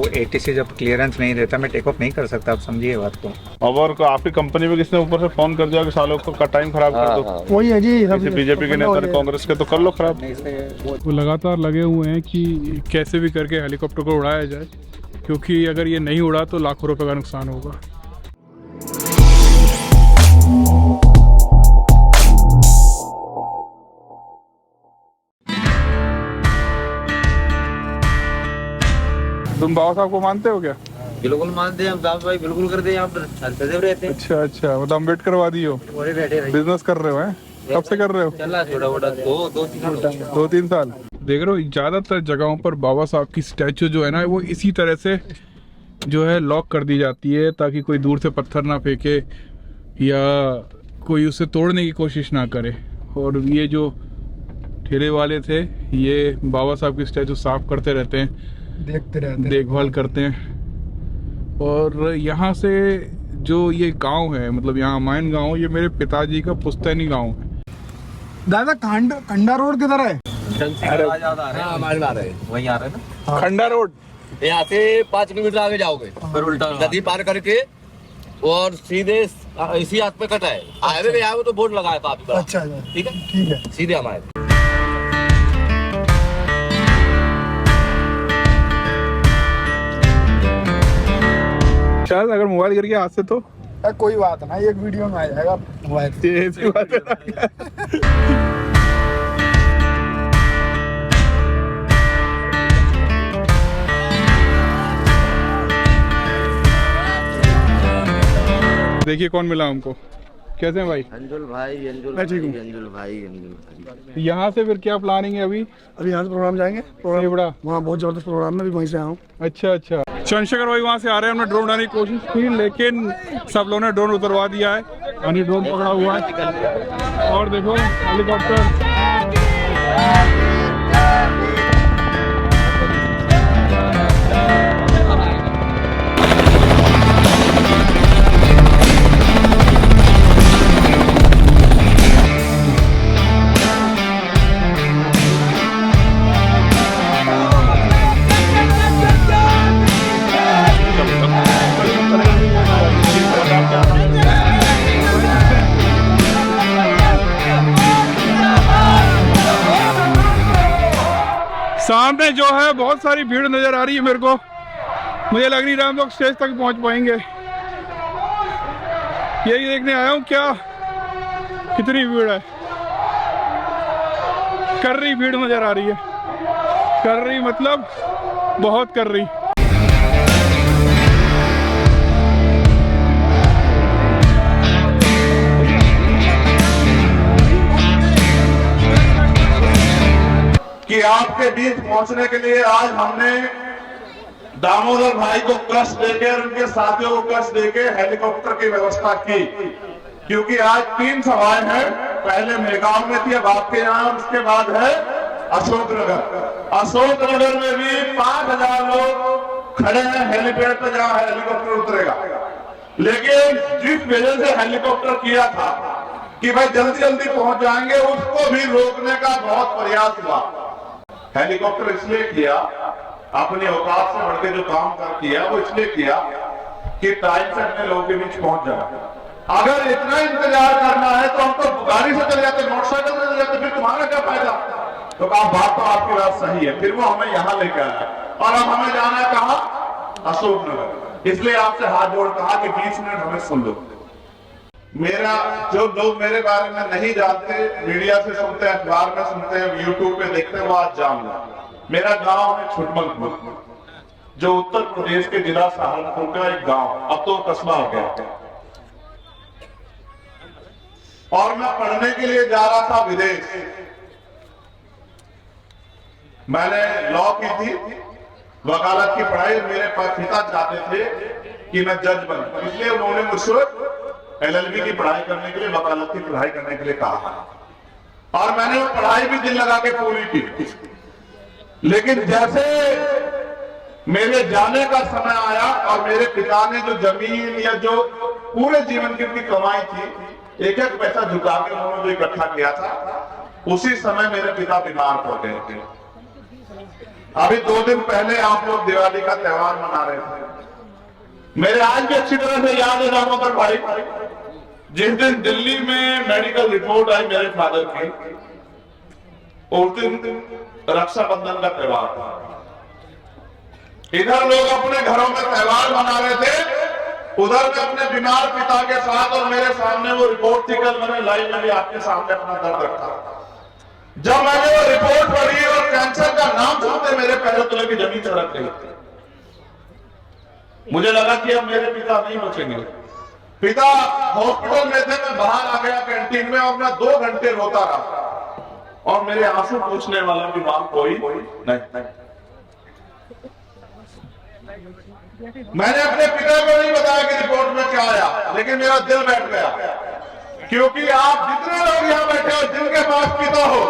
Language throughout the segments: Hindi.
तो ATC जब क्लियरेंस नहीं देता मैं टेक ऑफ नहीं कर सकता, आप समझिए बात को। अब और आपकी कंपनी में किसने ऊपर से फोन कर दिया कि सालों का टाइम खराब कर दो। वही है जी, जैसे बीजेपी के नेता ने, कांग्रेस के, तो कर लो खराब। वो लगातार लगे हुए हैं कि कैसे भी करके हेलीकॉप्टर को उड़ाया जाए, क्योंकि अगर ये नहीं उड़ा तो लाखों रुपए का नुकसान होगा। तुम बाबा साहब को मानते हो क्या? बिल्कुल मानते हैं हम साहब भाई, बिल्कुल करते हैं। यहाँ पर सदैव रहते हैं। अच्छा अच्छा, मतलब अम्बेडकरवादी हो, बिजनेस कर रहे हो? हैं कब से कर रहे हो? चला छोटा मोटा दो तीन 2-3 साल। देख रहे हो ज्यादातर जगहों पर बाबा साहब की स्टैचू जो है ना, वो इसी तरह से जो है लॉक कर दी जाती है, ताकि कोई दूर से पत्थर ना फेंके या कोई उसे तोड़ने की कोशिश ना करे। और ये जो ठेले वाले थे, ये बाबा साहब की स्टैचू साफ करते रहते हैं, देखते रहते हैं, देखभाल करते हैं। और यहाँ से जो ये गांव है, मतलब यहाँ मायन गांव, ये मेरे पिताजी का पुश्तैनी गांव है। दादा कंडा रोड किधर है? वहीं आ रहे हैं ना, खंडा रोड। यहाँ से 5 किलोमीटर आगे जाओगे, फिर उल्टा नदी पार करके और सीधे इसी हाथ पे कटा है। हाईवे पे आओगे तो बोर्ड लगा है काफी बड़ा। अच्छा ठीक है, ठीक है। सीधे हमारे। शायद अगर मोबाइल गिर गया हाथ से तो कोई बात ना, एक वीडियो में आ जाएगा मोबाइल से। ऐसी बात है। देखिए कौन मिला हमको। कैसे हैं भाई? अंजुल भाई, अंजुल मैं ठीक हूँ। अंजुल भाई। यहाँ से फिर क्या प्लानिंग है अभी? अभी यहाँ से प्रोग्राम जाएंगे, प्रोग्राम बड़ा वहाँ बहुत जबरदस्त प्रोग्राम है, अभी वहीं से आया हूँ। अच्छा अच्छा। चंद्रशेखर भाई वहाँ से आ रहे हैं, हमने ड्रोन उड़ाने की कोशिश की, लेकिन सब लोगों ने ड्रोन उतरवा दिया है। यानी ड्रोन पकड़ा हुआ है। और देखो हेलीकॉप्टर। सामने जो है बहुत सारी भीड़ नजर आ रही है मेरे को। मुझे लग नहीं रहा हम लोग स्टेज तक पहुंच पाएंगे। यही देखने आया हूं क्या कितनी भीड़ है। कर रही भीड़ नजर आ रही है, कर रही मतलब बहुत कर रही। कि आपके बीच पहुंचने के लिए आज हमने दामोदर भाई को कष्ट देके और उनके साथियों को कष्ट देके हेलीकॉप्टर की व्यवस्था की, क्योंकि आज 3 सभाएं हैं। पहले मेगांव में थी, अब आपके यहाँ, उसके बाद है अशोकनगर। अशोकनगर में भी 5000 लोग खड़े हैं हेलीपैड पे, जहां हेलीकॉप्टर उतरेगा। लेकिन जिस वजह से हेलीकॉप्टर किया था कि भाई जल्दी जल्दी पहुंच जाएंगे, उसको भी रोकने का बहुत प्रयास हुआ। हेलीकॉप्टर इसलिए किया, अपनी औकात से बढ़ के जो काम कर किया वो इसलिए किया कि टाइम से अपने लोगों के बीच पहुंच जाए। अगर इतना इंतजार करना है तो हम तो गाड़ी से चले जाते, मोटरसाइकिल से चले जाते, फिर तुम्हारा क्या फायदा? तो कहा बात तो आपकी बात सही है। फिर वो हमें यहाँ लेकर आया और अब हमें जाना है कहाँ? अशोकनगर। इसलिए आपसे हाथ जोड़ कहा कि 20 मिनट हमें सुन लो। मेरा जो लोग मेरे बारे में नहीं जानते, मीडिया से सुनते हैं, अखबार में सुनते हैं, यूट्यूब पे देखते हैं, वो आज जान लो। मेरा गांव है छुटमलपुर, जो उत्तर प्रदेश के जिला सहारनपुर का एक गांव, अब तो कस्बा हो गया। और मैं पढ़ने के लिए जा रहा था विदेश। मैंने लॉ की थी, वकालत की पढ़ाई। मेरे पिता चाहते थे कि मैं जज बनूं, इसलिए उन्होंने मुझसे LLB की पढ़ाई करने के लिए, वकालत की पढ़ाई करने के लिए कहा। और मैंने वो पढ़ाई भी दिल लगा के पूरी की। लेकिन जैसे मेरे जाने का समय आया और मेरे पिता ने जो जमीन या जो पूरे जीवन की उनकी कमाई थी, एक एक पैसा झुका के उन्होंने जो इकट्ठा किया था, उसी समय मेरे पिता बीमार हो गए थे। अभी 2 दिन पहले आप लोग दिवाली का त्योहार मना रहे थे। मेरे आज भी अच्छी तरह से याद है दामोदर भाई, जिस दिन दिल्ली में मेडिकल रिपोर्ट आई मेरे फादर की, उस दिन रक्षाबंधन का त्योहार था। इधर लोग अपने घरों में त्योहार मना रहे थे, उधर में अपने बीमार पिता के साथ, और मेरे सामने वो रिपोर्ट थी, कल मैंने लाइव में भी आपके सामने अपना दर्द रखा। जब मैंने वो रिपोर्ट पढ़ी और कैंसर का नाम सुनते मेरे पैरों तले की जमीन सरक गई। मुझे लगा कि अब मेरे पिता नहीं बचेंगे। पिता हॉस्पिटल में थे, मैं बाहर आ गया कैंटीन में और मैं 2 घंटे रोता रहा, और मेरे आंसू पूछने वाला भी वहां कोई नहीं। मैंने अपने पिता को नहीं बताया कि रिपोर्ट में क्या आया, लेकिन मेरा दिल बैठ गया, क्योंकि आप जितने लोग यहाँ बैठे हो जिनके पास पिता हो,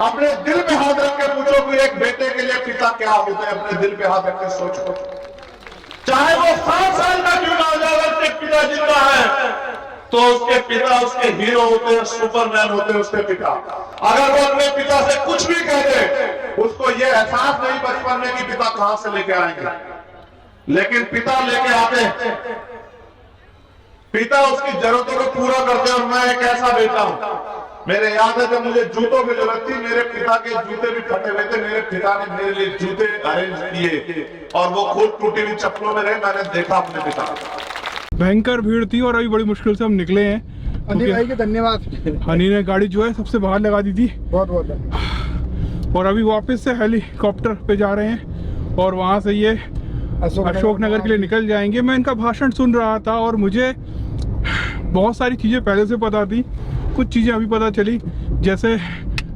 अपने दिल पे हाथ रख के पूछो कि एक बेटे के लिए पिता क्या होते हैं। अपने दिल पे हाथ रख के सोचो, चाहे वो 7 साल का क्यों ना हो जाए, उसके पिता जिंदा है तो उसके पिता उसके हीरो होते हैं, सुपरमैन होते हैं उसके पिता। अगर वो अपने पिता से कुछ भी कह दे, उसको ये एहसास नहीं बचपन में कि पिता कहां से लेके आएंगे, लेकिन पिता लेके आते हैं। पिता उसकी जरूरतों को पूरा करते हैं। और मैं एक ऐसा बेटा हूं, मेरे याद है जब मुझे जूतों की जरूरत थी, मेरे पिता के जूते भी फटे हुए थे, मेरे पिता ने मेरे लिए जूते अरेंज किए, और वो खुद टूटी हुई चप्पलों में रहे, मैंने देखा अपने पिता। भयंकर भीड़ थी और अभी बड़ी मुश्किल से हम निकले हैं। अनिल भाई के धन्यवाद। हनी ने गाड़ी जो है सबसे बाहर लगा दी थी, बहुत बहुत। और अभी वापस से हेलीकॉप्टर पे जा रहे हैं और वहाँ से ये अशोकनगर के लिए निकल जाएंगे। मैं इनका भाषण सुन रहा था और मुझे बहुत सारी चीज़ें पहले से पता थी, कुछ चीज़ें अभी पता चली, जैसे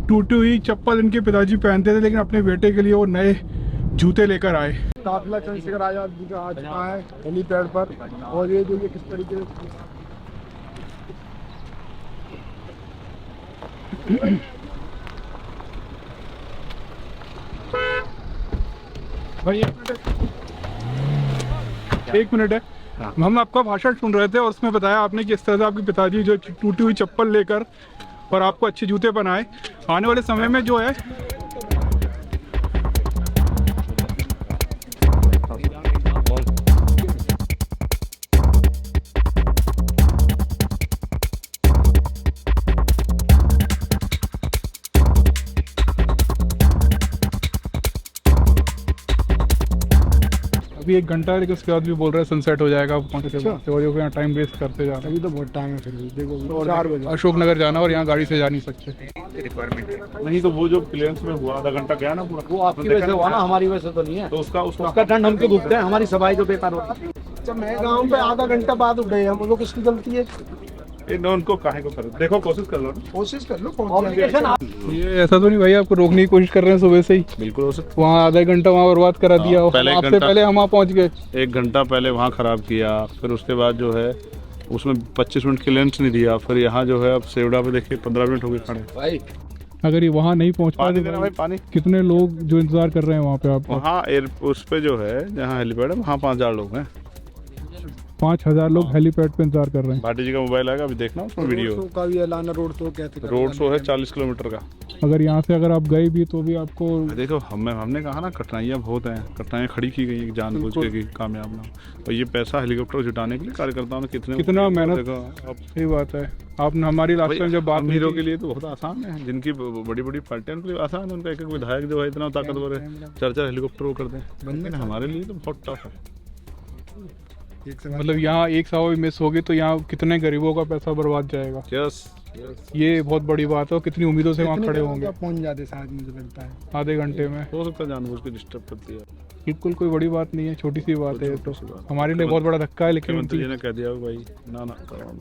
टूटी हुई चप्पल इनके पिताजी पहनते थे, लेकिन अपने बेटे के लिए वो नए जूते लेकर आए। काफिला चंद्रशेखर आजाद जी का आज आया है हेलीपैड पर, और ये जो ये किस तरीके से भाई एक मिनट है, हम आपका भाषण सुन रहे थे और उसमें बताया आपने कि इस तरह से आपके पिताजी जो टूटी हुई चप्पल लेकर और आपको अच्छे जूते बनाए। आने वाले समय में जो है अभी 1 घंटा है, लेकिन उसके बाद भी बोल रहे हैं सनसेट हो जाएगा। तो यहाँ टाइम वेस्ट करते जा रहे हैं। अभी तो बहुत टाइम है, फिर भी देखो 4 बजे अशोकनगर जाना और यहाँ गाड़ी से जा नहीं सकते। रिक्वायरमेंट नहीं तो वो जो क्लियरेंस में हुआ, आधा घंटा गया ना पूरा, वो आपकी वजह से हुआ ना, हमारी वजह से तो नहीं है। तो उसका दंड हम क्यों भुगते हैं, हमारी सफाई तो बेकार होती है। जब मैं गाँव पे आधा घंटा बाद उठ गए, हम लोग किसकी गलती है? उनको काहे को करो, देखो कोशिश कर लो ना। कोशिश कर लो, ऑब्लिगेशन ये ऐसा तो नहीं भाई आपको रोकने की कोशिश कर रहे हैं सुबह से ही? बिल्कुल हो सकता। वहाँ आधा घंटा वहाँ बर्बाद करा दिया, आपसे पहले हम वहाँ पहुँच गए। 1 घंटा पहले वहाँ खराब किया, फिर उसके बाद जो है उसमें 25 मिनट क्लियरेंस नहीं दिया, फिर यहाँ जो है अब सेवड़ा पे देखिए 15 मिनट हो गए खड़े। भाई अगर ये वहाँ नहीं पहुँच पानी पाए देना भाई, पानी। कितने लोग जो इंतजार कर रहे हैं वहाँ पे आपको? वहाँ एयर उस पे जो है जहाँ हेलीपैड है वहाँ 5000 लोग हैं। 5000 लोग हेलीपैड पे इंतजार कर रहे हैं। भाटी जी का मोबाइल आएगा, अभी देखना उसमें वीडियो। का भी ऐलान है, रोड शो कहते हैं। रोड शो है 40 किलोमीटर का। अगर यहाँ से अगर आप गए भी तो भी आपको देखो हमने कहा ना कठिनाइयाँ बहुत हैं, कठिनाइयाँ खड़ी की गई जानबूझ के कि कामयाब ना हो। और ये पैसा हेलीकॉप्टर जुटाने के लिए कार्यकर्ताओं ने कितना मेहनत। देखो अब सही बात है, आपने हमारी लास्ट टाइम जब बात अमीरों के लिए तो बहुत आसान है, जिनकी बड़ी बड़ी पार्टियां उनके लिए आसान है, उनका एक विधायक जो है इतना ताकतवर है, 4 हेलीकॉप्टर वो कर दें, लेकिन हमारे लिए तो बहुत टफ है। मतलब यहाँ एक सवा भी मिस होगी तो यहाँ कितने गरीबों का पैसा बर्बाद जाएगा। यस ये बहुत बड़ी बात है और कितनी उम्मीदों से वहाँ खड़े होंगे। पहुंच जाते शायद, मुझे लगता है आधे घंटे में। हो सकता है जानबूझ के डिस्टर्ब करती है। बिल्कुल कोई बड़ी बात नहीं है, छोटी सी बात है, तो हमारे लिए बहुत बड़ा धक्का है। लेकिन मुख्यमंत्री जी ने कह दिया भाई ना कराओ।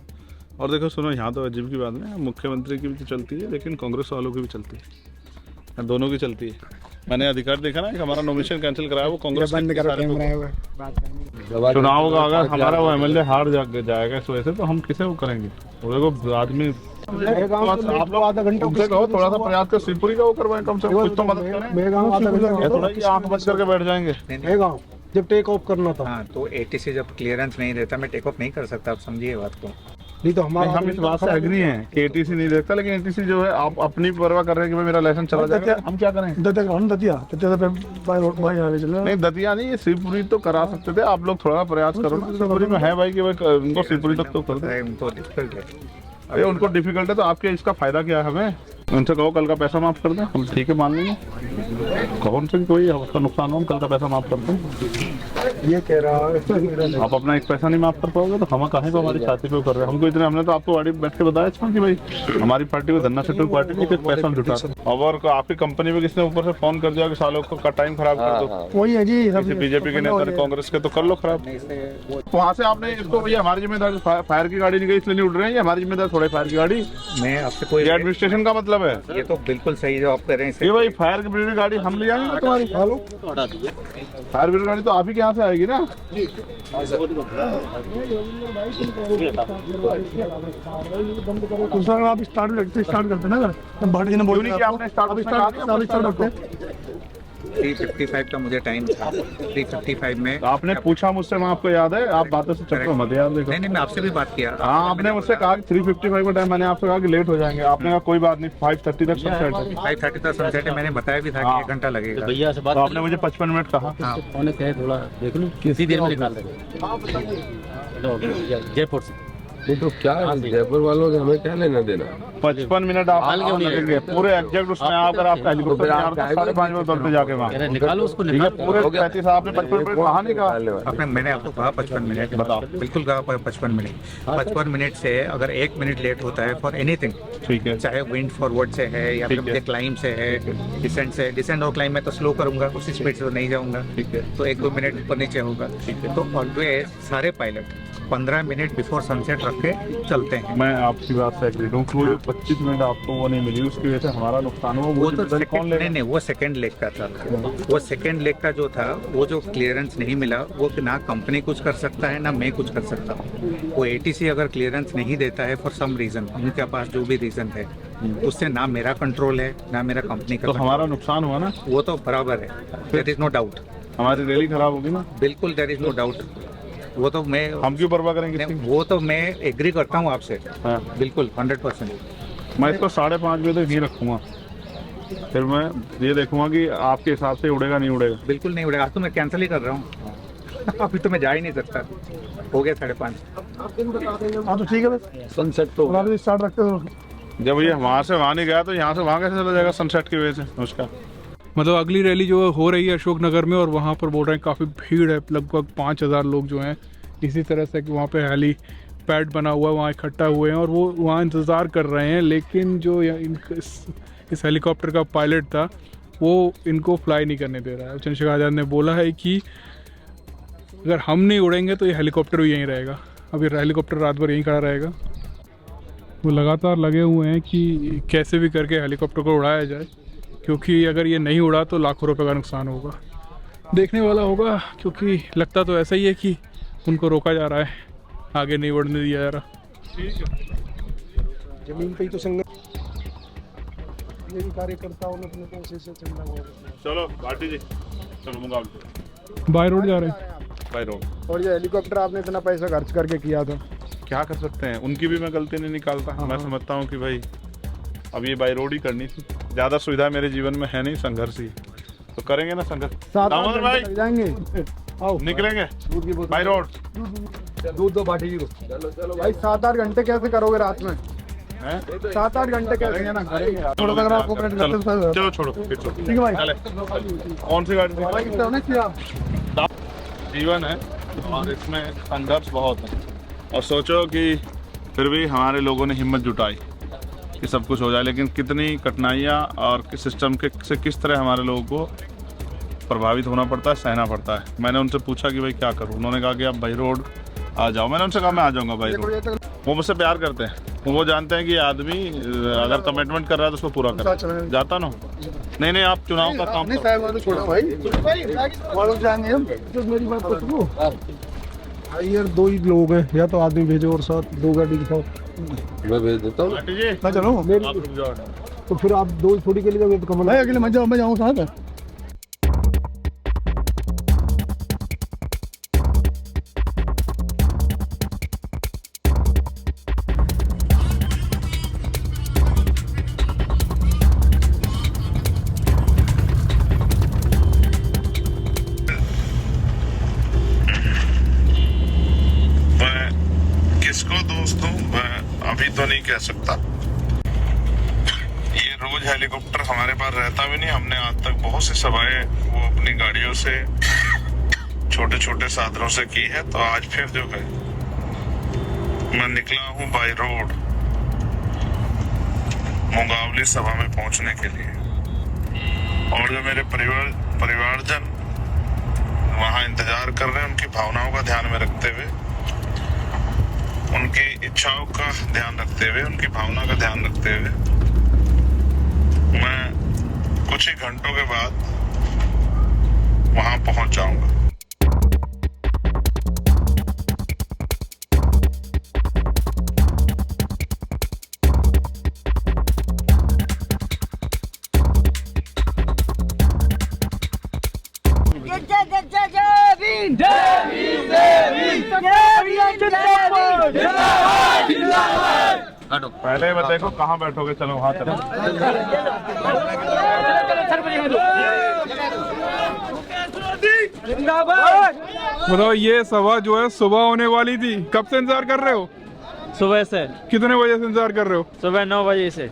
और देखो सुनो, यहाँ तो अजीब की बात नहीं है, मुख्यमंत्री की भी तो चलती है लेकिन कांग्रेस वालों की भी चलती है, दोनों की चलती है। मैंने अधिकार देखा ना कि हमारा नॉमिनेशन कैंसिल कराया वो कांग्रेस बंद करो कैमरा। चुनाव का अगर हमारा वो एमएलए हार जाएगा इस वजह से तो हम किसे वो करेंगे। वो देखो आदमी आप लोग आधा घंटा उनसे कहो थोड़ा सा प्रयास कर, शिवपुरी का वो करवाएं कम से कम, कुछ तो मदद करें। मेरे गाँव आधा घंटा थोड़ा कि आंख बंद करके बैठ जाएंगे। मेरे गाँव जब टेक ऑफ करना था। हाँ, तो ATC जब क्लियरेंस नहीं देता मैं टेक ऑफ नहीं कर सकता, आप समझिए बात को। नहीं तो नहीं, हमारा हम इस बात से एग्री हैं कि एटीसी नहीं देखता, लेकिन एटीसी जो है आप अपनी परवाह कर रहे हैं कि भाई मेरा लाइसेंस चला जाएगा, हम क्या करें? दतिया पे बाय रोड बाय हाईवे चल रहा है। नहीं दतिया नहीं, ये शिवपुरी तो करा सकते थे, आप लोग थोड़ा प्रयास करो ना। शिवपुरी में है भाई कि भाई उनको शिवपुरी तक तो कर दो। उनको डिफिकल्ट है। अरे उनको डिफिकल्ट है तो आपके इसका फायदा क्या है हमें? उनसे कहो कल का पैसा माफ कर दें, हम ठीक है मान लेंगे। कहो उनसे कोई उसका नुकसान हो, हम कल का पैसा माफ कर दें। ये कह रहा है आप अपना एक पैसा नहीं माफ कर पाओगे तो हम कहें हमारी छाती पे कर रहे हैं। हमको इतने, हमने तो आपको गाड़ी बैठ के बताया था कि भाई हमारी पार्टी को धन्ना सेटल पार्टी नहीं, पैसा हम जुटा। और आपकी कंपनी में किसने ऊपर से फोन कर दिया कि सालों का टाइम खराब कर दो, वही है जी सब बीजेपी के नेता ने, कांग्रेस के, तो कर लो खराब। वहाँ से आपने इसको भैया हमारी जिम्मेदारी, फायर की गाड़ी निकली इसलिए नहीं उड़ रहे हैं, ये हमारी जिम्मेदारी थोड़ी फायर की गाड़ी। मैं आपसे कोई ये एडमिनिस्ट्रेशन का मतलब है। ये तो बिल्कुल सही जवाब कर रहे हैं। ये भाई फायर ब्रिगेड की गाड़ी हम ले जाएंगे तुम्हारी? हेलो, फायर ब्रिगेड गाड़ी तो आप ही के यहाँ से आएगी ना? दूसरा आप स्टार्ट करते ना अगर भाटी ने बोल कि आपने स्टार्ट करते हैं। 3:55 का मुझे टाइम था। 3:55 में आपने पूछा मुझसे, मैं आपको याद है, आप बातों से चक्कर मत यार। देखो नहीं, मैं आपसे भी बात किया। हाँ, आपने मुझसे कहा कि 3:55 का टाइम, मैंने आपसे कहा कि लेट हो जाएंगे, आपने कहा कोई बात नहीं 5:30 तक सनसेट है। 5:30 तक सनसेट है, मैंने बताया भी था कि 1 घंटा लगेगा। भैया से तो आपने मुझे 55 मिनट कहा। उन्होंने कहे थोड़ा देख लो किसी देर में निकाल देंगे जयपुर से। ये तो क्या है, जयपुर वालों से हमें क्या लेना देना? 55 मिनट आप लगेंगे पूरे एग्जैक्ट उसमें आकर आपका हेलीकॉप्टर 5:30 बजे तुरंत जाके वहाँ निकालो उसको, ठीक है। पूरे 35 आपने 55 मिनट कहा नहीं कहा? आपने, मैंने आपको कहा 55 मिनट। बताओ। बिल्कुल कहा 55 मिनट। 55 मिनट से अगर 1 मिनट लेट होता है फॉर एनीथिंग, ठीक है, चाहे विंड फॉरवर्ड से है या फिर ठीक है। मुझे क्लाइंब से है, डिसेंट से, डिसेंट और क्लाइंब में तो स्लो करूंगा, उसी स्पीड से तो नहीं जाऊंगा, ठीक है, तो 1-2 मिनट ऊपर नीचे होगा। तो ऑलवेज सारे पायलट 15 मिनट बिफोर सनसेट रख के चलते हैं। मैं आपकी बात से एग्री हूँ। 25 मिनट आपको वो नहीं मिली, उसकी वजह से हमारा नुकसान हुआ। वो तो जिम्मेदारी कौन लेगा? नहीं, वो सेकंड लेग का था। वो सेकंड लेग का जो था, वो जो क्लियरेंस नहीं मिला, वो ना कंपनी कुछ कर सकता है ना मैं कुछ कर सकता हूँ। वो एटीसी अगर क्लियरेंस नहीं देता है फॉर सम रीजन, उनके पास जो भी रीजन है, उससे ना मेरा कंट्रोल है ना मेरा कंपनी का। तो हमारा नुकसान हुआ ना, वो तो बराबर है, देयर इज नो डाउट। हमारी रैली खराब होगी ना, बिल्कुल देयर इज नो डाउट। वो तो मैं, हम क्यों परवाह करेंगे? वो तो मैं एग्री करता हूँ आपसे, हाँ। बिल्कुल 100%। मैं इसको 5:30 बजे तक नहीं रखूंगा, फिर मैं ये देखूंगा कि आपके हिसाब से उड़ेगा नहीं उड़ेगा। बिल्कुल नहीं उड़ेगा। आज तो मैं कैंसिल ही कर रहा हूँ। अभी तो मैं जा ही नहीं सकता, हो गया 5:30। हाँ तो ठीक है बस सनसेट तो स्टार्ट रखते हो। जब ये वहाँ से वहाँ नहीं गया तो यहाँ से वहाँ कैसे चला जाएगा सनसेट की वजह से? उसका मतलब अगली रैली जो हो रही है अशोकनगर में, और वहाँ पर बोल रहे हैं काफ़ी भीड़ है, लगभग 5000 लोग जो हैं इसी तरह से कि वहाँ पे हेली पैड बना हुआ है, वहाँ इकट्ठा हुए हैं और वो वहाँ इंतज़ार कर रहे हैं। लेकिन जो इस हेलीकॉप्टर का पायलट था वो इनको फ्लाई नहीं करने दे रहा है। चंद्रशेखर आज़ाद ने बोला है कि अगर हम नहीं उड़ेंगे तो ये हेलीकॉप्टर भी यहीं रहेगा। अब ये हेलीकॉप्टर रात भर यहीं खड़ा रहेगा। वो लगातार लगे हुए हैं कि कैसे भी करके हेलीकॉप्टर को उड़ाया जाए, क्योंकि अगर ये नहीं उड़ा तो लाखों रुपए का नुकसान होगा। देखने वाला होगा, क्योंकि लगता तो ऐसा ही है कि उनको रोका जा रहा है, आगे नहीं बढ़ने दिया जा रहा। जमीन पे ही तो संघर्ष, ये भी कार्यकर्ताओं ने अपने पैसे से चंदा हुआ। चलो भाटी जी, चलो मुकाबले बाय रोड जा रहे हैं। By road. और ये हेलीकॉप्टर आपने इतना पैसा खर्च करके किया था, क्या कर सकते हैं, उनकी भी मैं गलती नहीं निकालता। मैं समझता हूँ कि भाई अब ये बाय रोड ही करनी थी। ज़्यादा सुविधा मेरे जीवन में है नहीं, संघर्ष ही तो करेंगे ना संघर्ष। दामोदर भाई जाएंगे, आओ निकलेंगे बाय रोड। दूध दो बाटी को। चलो भाई 7-8 घंटे कैसे करोगे रात में? 7-8 घंटे करेंगे ना, करेंगे। थोड़ा अगर आपको चलो छोड़ो, ठीक है भाई। कौन सी गाड़ी? कितना जीवन है और इसमें संघर्ष बहुत है। और सोचो कि फिर भी हमारे लोगों ने हिम्मत जुटाई कि सब कुछ हो जाए, लेकिन कितनी कठिनाइयाँ और किस सिस्टम के से किस तरह हमारे लोगों को प्रभावित होना पड़ता है, सहना पड़ता है। मैंने उनसे पूछा कि भाई क्या करूँ, उन्होंने कहा कि आप बाई रोड आ जाओ। मैंने उनसे कहा मैं आ जाऊँगा बाई रोड। वो मुझसे प्यार करते हैं, वो जानते हैं कि आदमी अगर कमिटमेंट कर रहा है तो उसको पूरा कर जाता ना। नहीं आप चुनाव का काम छोड़ो भाई, जाएंगे हम। तो मेरी बात तो सुनो यार, 2 ही लोग हैं, या तो आदमी भेजो और साथ 2 गाड़ी के साथ मैं भेज देता हूँ। मैं चलो तो फिर आप 2 थोड़ी के लिए वेट करो भाई, अकेले मैं जाऊँ साथ। नहीं कह सकता। ये रोज हेलीकॉप्टर हमारे पास रहता भी नहीं। हमने आज तक बहुत सी सभाएं वो अपनी गाड़ियों से, छोटे छोटे साधनों से की है। तो आज फिर जो है मैं निकला हूँ बाय रोड मुंगावली सभा में पहुंचने के लिए। और जो मेरे परिवारजन वहां इंतजार कर रहे हैं, उनकी भावनाओं का ध्यान में रखते हुए, उनकी इच्छाओं का ध्यान रखते हुए, उनकी भावना का ध्यान रखते हुए मैं कुछ ही घंटों के बाद वहां पहुंच जाऊंगा। पहले मैं देखो कहाँ बैठोगे, चलो वहाँ चलो। बताओ, ये सभा जो है सुबह होने वाली थी, कब से इंतजार कर रहे हो? सुबह से। कितने बजे से इंतजार कर रहे हो? सुबह 9 बजे से।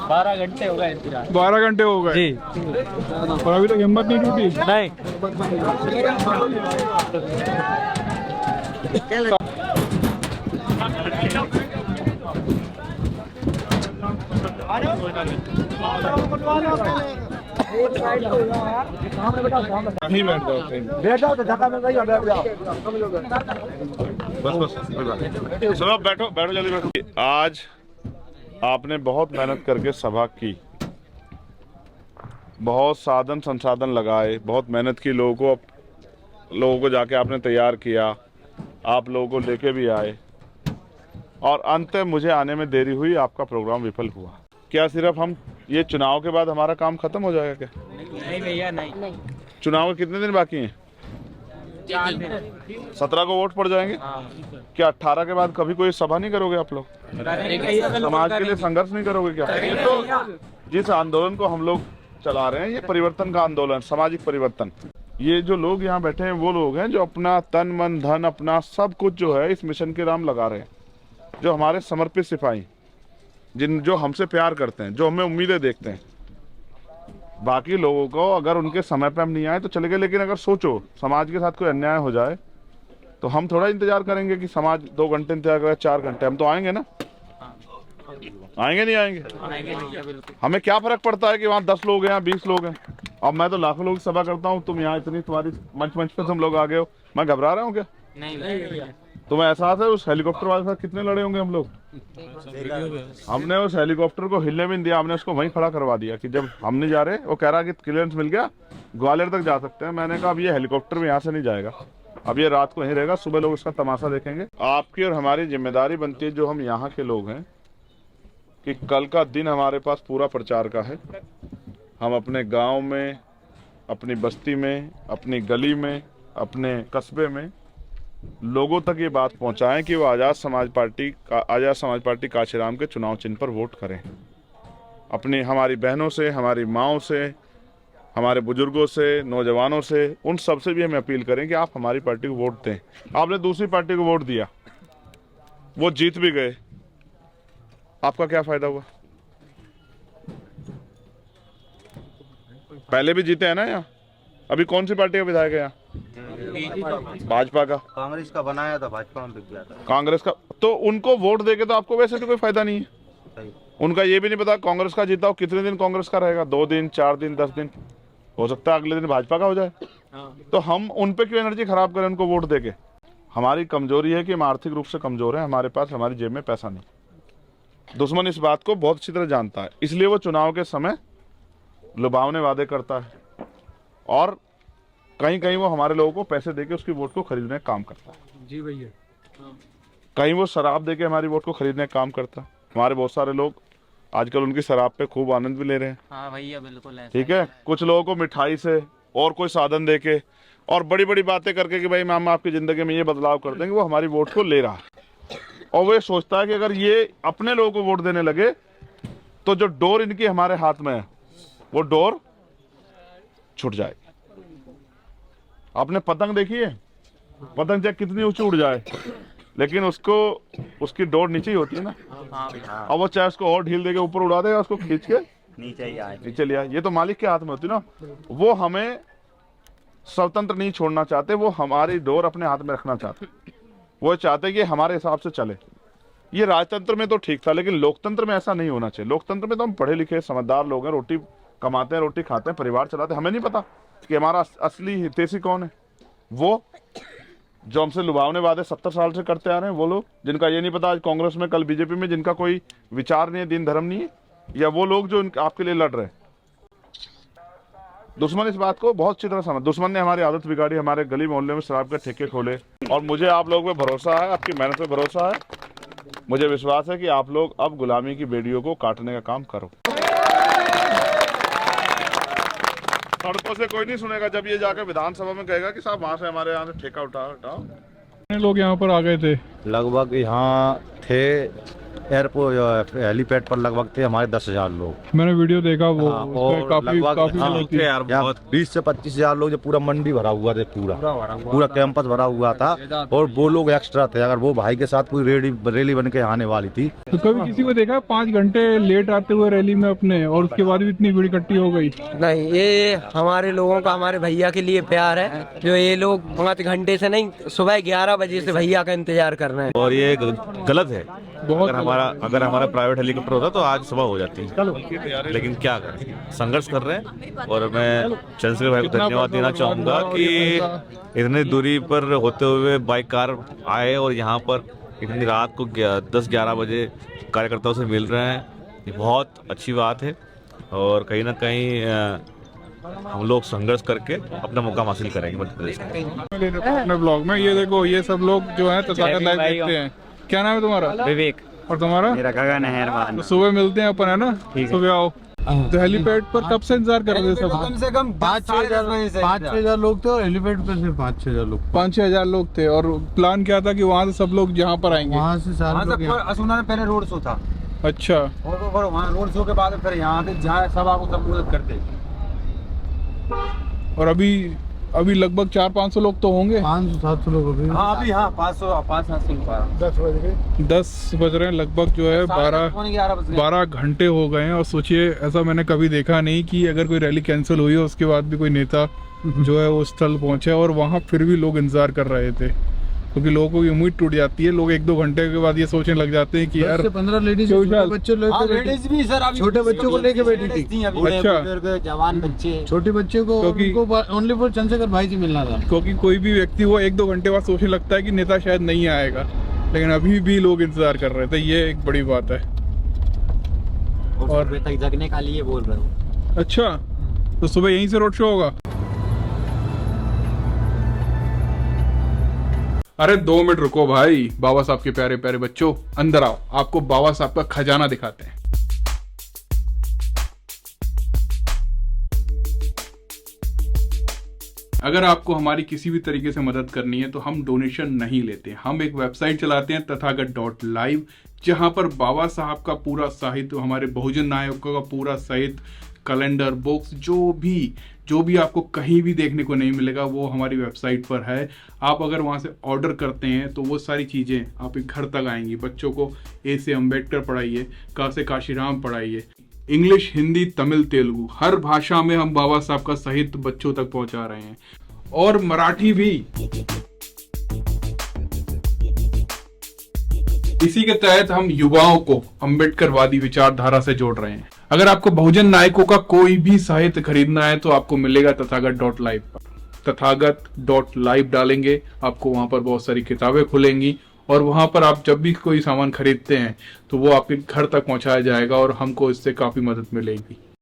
12 घंटे हो गए इंतजार। 12 घंटे हो गए जी। और अभी तक हिम्मत नहीं टूटी? नहीं। नहीं बैठ जाओ, बस सुनो, बैठो बैठो, जल्दी बैठो। आज आपने बहुत मेहनत करके सभा की, बहुत साधन संसाधन लगाए, बहुत मेहनत की, लोगों को जाके आपने तैयार किया, आप लोगों को लेके भी आए, और अंत मुझे आने में देरी हुई, आपका प्रोग्राम विफल हुआ। क्या सिर्फ हम ये चुनाव के बाद हमारा काम खत्म हो जाएगा क्या? नहीं भैया, नहीं। चुनाव के कितने दिन बाकी हैं? 4 दिन। 17 को वोट पड़ जाएंगे। क्या 18 के बाद कभी कोई सभा नहीं करोगे आप लोग? समाज के लिए संघर्ष नहीं करोगे क्या? तो जिस आंदोलन को हम लोग चला रहे हैं, ये परिवर्तन का आंदोलन, सामाजिक परिवर्तन। ये जो लोग यहाँ बैठे हैं वो लोग हैं जो अपना तन मन धन, अपना सब कुछ जो है इस मिशन के नाम लगा रहे हैं, जो हमारे समर्पित सिपाही, जो हमसे प्यार करते हैं, जो हमें उम्मीदें देखते हैं। बाकी लोगों को अगर उनके समय पे हम नहीं आए तो चले गए, लेकिन अगर सोचो समाज के साथ कोई अन्याय हो जाए तो हम थोड़ा इंतजार करेंगे कि समाज 2 घंटे इंतजार करे, 4 घंटे, हम तो आएंगे ना। आएंगे नहीं आएंगे? हमें क्या फर्क पड़ता है कि वहाँ 10 लोग हैं या 20 लोग हैं। अब मैं तो लाखों लोग की सभा करता हूँ, तुम यहाँ इतनी, तुम्हारी मंच पे तुम लोग आ गए हो, मैं घबरा रहा हूँ क्या? नहीं। तुम्हें एहसास है उस हेलीकॉप्टर वाले के साथ कितने लड़े होंगे हम लोग? हमने उस हेलीकॉप्टर को हिलने भी नहीं दिया, हमने उसको वहीं खड़ा करवा दिया कि जब हम नहीं जा रहे, वो कह रहा कि क्लियरेंस मिल गया, ग्वालियर तक जा सकते हैं। मैंने कहा अब ये हेलीकॉप्टर भी यहाँ से नहीं जाएगा, अब ये रात को यहीं रहेगा, सुबह लोग उसका तमाशा देखेंगे। आपकी और हमारी जिम्मेदारी बनती है, जो हम यहाँ के लोग हैं, कि कल का दिन हमारे पास पूरा प्रचार का है। हम अपने गाँव में, अपनी बस्ती में, अपनी गली में, अपने कस्बे में लोगों तक ये बात पहुंचाएं कि वो आज़ाद समाज पार्टी काशीराम के चुनाव चिन्ह पर वोट करें। अपनी, हमारी बहनों से, हमारी माँओं से, हमारे बुजुर्गों से, नौजवानों से, उन सब से भी हमें अपील करें कि आप हमारी पार्टी को वोट दें। आपने दूसरी पार्टी को वोट दिया, वो जीत भी गए, आपका क्या फायदा हुआ? पहले भी जीते हैं ना यहाँ। अभी कौन सी पार्टी का विधायक है यहाँ? भाजपा का। कांग्रेस का बनाया था, भाजपा में बिक गया था। कांग्रेस का, तो उनको वोट देके तो आपको वैसे भी कोई फायदा नहीं है। उनका ये भी नहीं पता कांग्रेस का जीता हो कितने दिन कांग्रेस का रहेगा, 2 दिन, 4 दिन, 10 दिन, हो सकता है अगले दिन भाजपा का हो जाए। तो हम उन पे क्यों एनर्जी खराब करें उनको वोट देके? हमारी कमजोरी है कि हम आर्थिक रूप से कमजोर हैं, हमारे पास, हमारी जेब में पैसा नहीं। दुश्मन इस बात को बहुत अच्छी तरह जानता है, इसलिए वो चुनाव के समय लुभावने वादे करता है, और कहीं कहीं वो हमारे लोगों को पैसे देके उसकी वोट को खरीदने का काम करता है। जी भैया। कहीं वो शराब देके हमारी वोट को खरीदने का काम करता है। हमारे बहुत सारे लोग आजकल उनकी शराब पे खूब आनंद भी ले रहे हैं। हाँ भैया, बिल्कुल है। ठीक है, कुछ लोगों को मिठाई से और कोई साधन देके और बड़ी बड़ी बातें करके कि भाई हम आपकी जिंदगी में ये बदलाव कर देंगे, वो हमारी वोट को ले रहा है। और वो ये सोचता है कि अगर ये अपने लोगों को वोट देने लगे तो जो डोर इनकी हमारे हाथ में है वो डोर छूट जाएगी। आपने पतंग देखी है? पतंग चाहे कितनी ऊंची उड़ जाए, लेकिन उसको उसकी डोर नीचे ही होती है ना, अब वो चाहे उसको और ढील देके ऊपर उड़ा देगा, उसको खींच के नीचे ले आए। ये तो मालिक के हाथ में होती है ना। वो हमें स्वतंत्र नहीं छोड़ना चाहते, वो हमारी डोर अपने हाथ में रखना चाहते। वो चाहते कि हमारे हिसाब से चले। ये राजतंत्र में तो ठीक था, लेकिन लोकतंत्र में ऐसा नहीं होना चाहिए। लोकतंत्र में तो हम पढ़े लिखे समझदार लोग हैं, रोटी कमाते हैं, रोटी खाते हैं, परिवार चलाते हैं। हमें नहीं पता कि हमारा असली हितैषी कौन है। वो जो हमसे लुभावने वादे 70 साल से करते आ रहे हैं, वो लोग जिनका ये नहीं पता आज कांग्रेस में, कल बीजेपी में, जिनका कोई विचार नहीं है, दीन धर्म नहीं है, या वो लोग जो आपके लिए लड़ रहे हैं। दुश्मन इस बात को बहुत अच्छी तरह समझ। दुश्मन ने हमारी आदत बिगाड़ी, हमारे गली मोहल्ले में शराब के ठेके खोले। और मुझे आप लोगों पे भरोसा है, आपकी मेहनत पे भरोसा है। मुझे विश्वास है कि आप लोग अब गुलामी की बेड़ियों को काटने का काम करो। सड़कों से कोई नहीं सुनेगा जब ये जाकर विधानसभा में कहेगा कि साहब वहां से हमारे यहाँ से ठेका उठाओ। कितने लोग यहाँ पर आ गए थे? लगभग यहाँ थे एयरपोर्ट हेलीपैड पर लगभग थे हमारे 10,000 लोग। मैंने वीडियो देखा, वो और काफी लगभग लोग थे यार, 20 से 25,000 लोग। जो पूरा मंडी भरा हुआ थे, पूरा कैंपस भरा हुआ था। और वो लोग एक्स्ट्रा थे। अगर वो भाई के साथ कोई रैली बन के आने वाली थी तो कभी किसी को देखा 5 घंटे लेट आते हुए रैली में अपने, और उसके बाद भी इतनी भीड़ इकट्ठी हो गई? नहीं, ये हमारे लोगों का हमारे भैया के लिए प्यार है, जो ये लोग 5 घंटे से नहीं, सुबह 11 बजे से भैया का इंतजार कर रहे हैं। और ये गलत है। बहुत अगर हमारा प्राइवेट हेलीकॉप्टर होता तो आज सुबह हो जाती, लेकिन क्या करें, संघर्ष कर रहे हैं। और मैं चंद्रशेखर भाई को धन्यवाद देना चाहूँगा कि इतनी दूरी पर होते हुए बाइक कार आए और यहाँ पर इतनी रात को 10-11 बजे कार्यकर्ताओं से मिल रहे हैं। ये बहुत अच्छी बात है। और कहीं ना कहीं हम लोग संघर्ष करके अपना मुकाम हासिल करेंगे मध्य प्रदेश में। अपने ब्लॉग में ये देखो, ये सब लोग जो है तथागत लाइव देखते हैं। क्या नाम है तुम्हारा? विवेक। और तुम्हारा? मेरा गगन है। तो सुबह मिलते हैं अपन, है ना? सुबह आओ। तो हेलीपैड पर कब से इंतजार कर रहे थे सब? कम से कम 5-6 लोग थे और हेलीपैड पे सिर्फ 5-6 लोग। 5-6 हजार लोग थे। और प्लान क्या था कि वहाँ से सब लोग यहाँ पर आएंगे? वहाँ से असुना में पहले रोड शो था। अच्छा। और वहाँ रोड शो के बाद फिर यहाँ पे जहाँ सब आपको संबोधित करते। और अभी लगभग 400-500 लोग तो होंगे। 500-700 लोग अभी। हाँ, अभी 500-700 10 बज रहे हैं लगभग, जो है 12 घंटे हो गए हैं। और सोचिए, ऐसा मैंने कभी देखा नहीं कि अगर कोई रैली कैंसिल हुई हो उसके बाद भी कोई नेता जो है वो स्थल पहुंचे, और वहाँ फिर भी लोग इंतजार कर रहे थे। क्योंकि लोगों की उम्मीद टूट जाती है। लोग 1-2 घंटे के बाद ये सोचने लग जाते हैं कि यार 15 लेडीज लेडीज भी सर, छोटे बच्चों को लेके बैठी थी। अच्छा। जवान बच्चे, छोटे बच्चे को ओनली फॉर चंद्रशेखर भाई से मिलना था। क्योंकि कोई भी व्यक्ति वो 1-2 घंटे बाद सोचने लगता है कि नेता शायद नहीं आएगा, लेकिन अभी भी लोग इंतजार कर रहे थे। ये एक बड़ी बात है। और तक जगने का लिए बोल रहे हो। अच्छा, तो सुबह यहीं से रोड शो होगा? अरे 2 मिनट रुको भाई। बाबा साहब के प्यारे प्यारे बच्चों, अंदर आओ, आपको बाबा साहब का खजाना दिखाते हैं। अगर आपको हमारी किसी भी तरीके से मदद करनी है तो हम डोनेशन नहीं लेते। हम एक वेबसाइट चलाते हैं तथागत.live, जहां पर बाबा साहब का पूरा साहित्य, हमारे बहुजन नायकों का पूरा साहित्य, कैलेंडर, बुक्स, जो भी आपको कहीं भी देखने को नहीं मिलेगा वो हमारी वेबसाइट पर है। आप अगर वहां से ऑर्डर करते हैं तो वो सारी चीज़ें आपके घर तक आएंगी। बच्चों को ए से अम्बेडकर पढ़ाइए, का से काशीराम पढ़ाइए, इंग्लिश, हिंदी, तमिल, तेलुगु, हर भाषा में हम बाबा साहब का साहित्य बच्चों तक पहुंचा रहे हैं। और मराठी भी। इसी के तहत हम युवाओं को अम्बेडकरवादी विचारधारा से जोड़ रहे हैं। अगर आपको बहुजन नायकों का कोई भी साहित्य खरीदना है तो आपको मिलेगा तथागत.live पर। तथागत.live डालेंगे, आपको वहां पर बहुत सारी किताबें खुलेंगी और वहां पर आप जब भी कोई सामान खरीदते हैं तो वो आपके घर तक पहुंचाया जाएगा और हमको इससे काफी मदद मिलेगी।